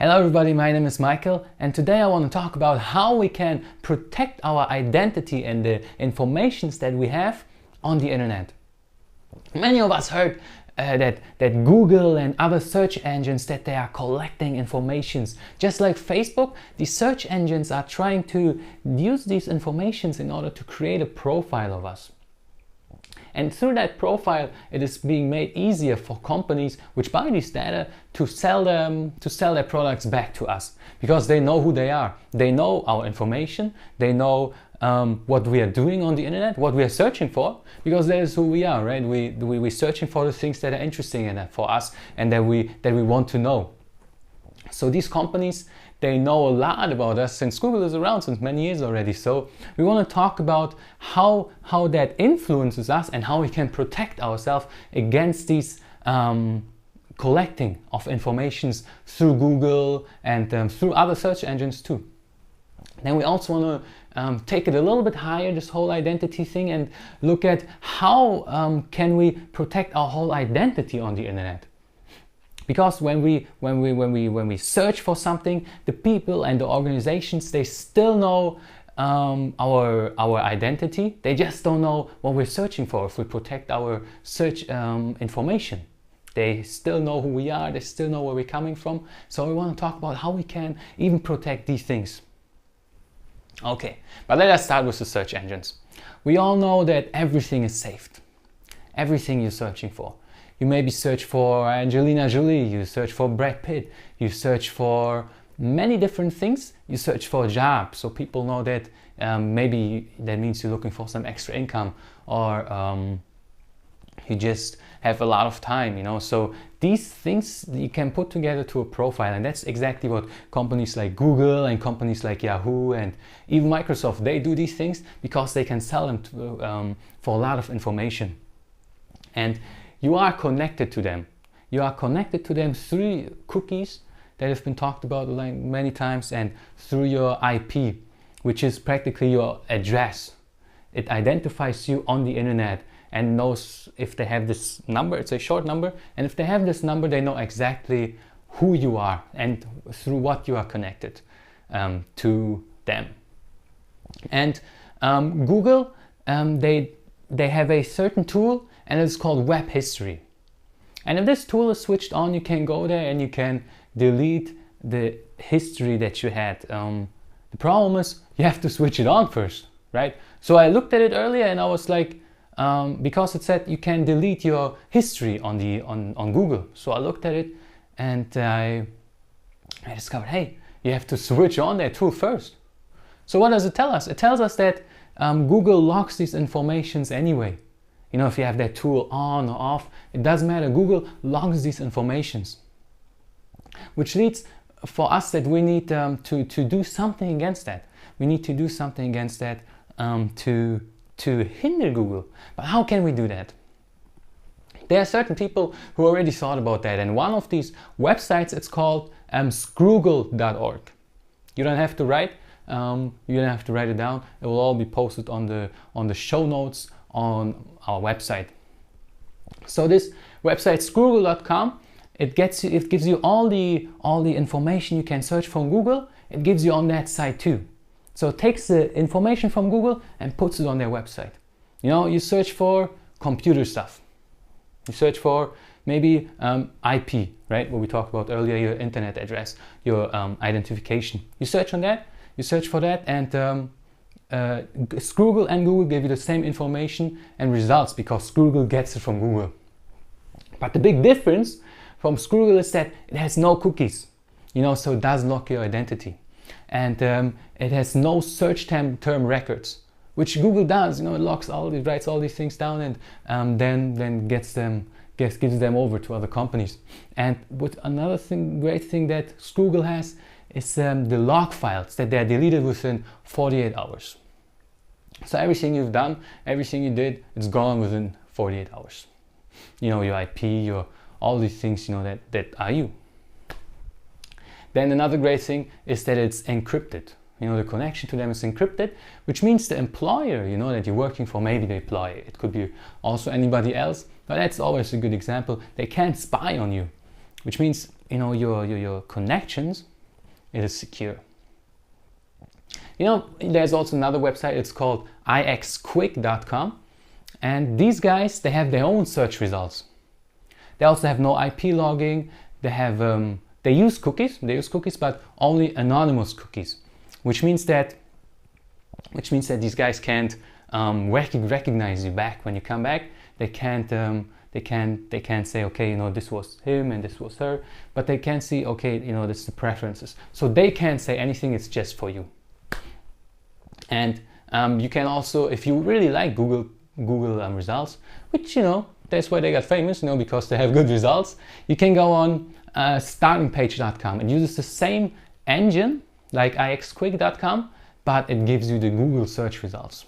Hello everybody, my name is Michael and today I want to talk about how we can protect our identity and the informations that we have on the internet. Many of us heard that Google and other search engines, that they are collecting informations. Just like Facebook, the search engines are trying to use these informations in order to create a profile of us. And through that profile, it is being made easier for companies which buy this data to sell their products back to us, because they know who they are. They know our information. They know what we are doing on the internet, what we are searching for, because that is who we are, right? We're searching for the things that are interesting for us and that we want to know. So these companies, they know a lot about us, since Google is around since many years already. So we want to talk about how that influences us and how we can protect ourselves against these collecting of informations through Google and through other search engines too. Then we also want to take it a little bit higher, this whole identity thing, and look at how can we protect our whole identity on the internet. Because when we search for something, the people and the organizations, they still know our identity. They just don't know what we're searching for. If we protect our search information, they still know who we are. They still know where we're coming from. So we want to talk about how we can even protect these things. Okay, but let us start with the search engines. We all know that everything is saved. Everything you're searching for. You maybe search for Angelina Jolie, you search for Brad Pitt, you search for many different things. You search for a job, so people know that maybe that means you're looking for some extra income, or you just have a lot of time, you know. So these things you can put together to a profile, and that's exactly what companies like Google and companies like Yahoo and even Microsoft, they do these things because they can sell them for a lot of information. And you are connected to them. You are connected to them through cookies that have been talked about many times, and through your IP, which is practically your address. It identifies you on the internet and knows if they have this number, it's a short number, and if they have this number, they know exactly who you are and through what you are connected to them. And Google, they have a certain tool, and it's called Web History. And if this tool is switched on, you can go there and you can delete the history that you had. The problem is you have to switch it on first, right? So I looked at it earlier and I was like, because it said you can delete your history on Google. So I looked at it and I discovered, hey, you have to switch on that tool first. So what does it tell us? It tells us that Google logs these informations anyway. You know, if you have that tool on or off, it doesn't matter. Google logs these informations, which leads for us that we need to do something against that. We need to do something against that to hinder Google. But how can we do that? There are certain people who already thought about that, and one of these websites, it's called scroogle.org. You don't have to write. You don't have to write it down. It will all be posted on the show notes on our website. So this website, scroogle.com, it gives you all the information you can search from Google. It gives you on that site too. So it takes the information from Google and puts it on their website. You know, you search for computer stuff. You search for maybe IP, right? What we talked about earlier, your internet address, your identification. You search on that. You search for that, and Scroogle and Google give you the same information and results, because Scroogle gets it from Google. But the big difference from Scroogle is that it has no cookies, you know, so it does lock your identity, and it has no search term records, which Google does. You know, it writes all these things down and then gives them over to other companies. And with another great thing that Scroogle has is the log files that they are deleted within 48 hours. So everything you've done, everything you did, it's gone within 48 hours. You know, your IP, all these things, you know, that are you. Then another great thing is that it's encrypted. You know, the connection to them is encrypted, which means the employer, you know, that you're working for, maybe the employer, it could be also anybody else, but that's always a good example. They can't spy on you. which means, you know, your connections, it is secure. You know, there's also another website, it's called ixquick.com, and these guys, they have their own search results. They also have no IP logging. They have they use cookies, but only anonymous cookies, which means that these guys can't recognize you back when you come back. They can't say, okay, you know, this was him and this was her, but they can see, okay, you know, this is the preferences. So they can't say anything. It's just for you. And you can also, if you really like Google results, which, you know, that's why they got famous, you know, because they have good results. You can go on startingpage.com. It uses the same engine like ixquick.com, but it gives you the Google search results.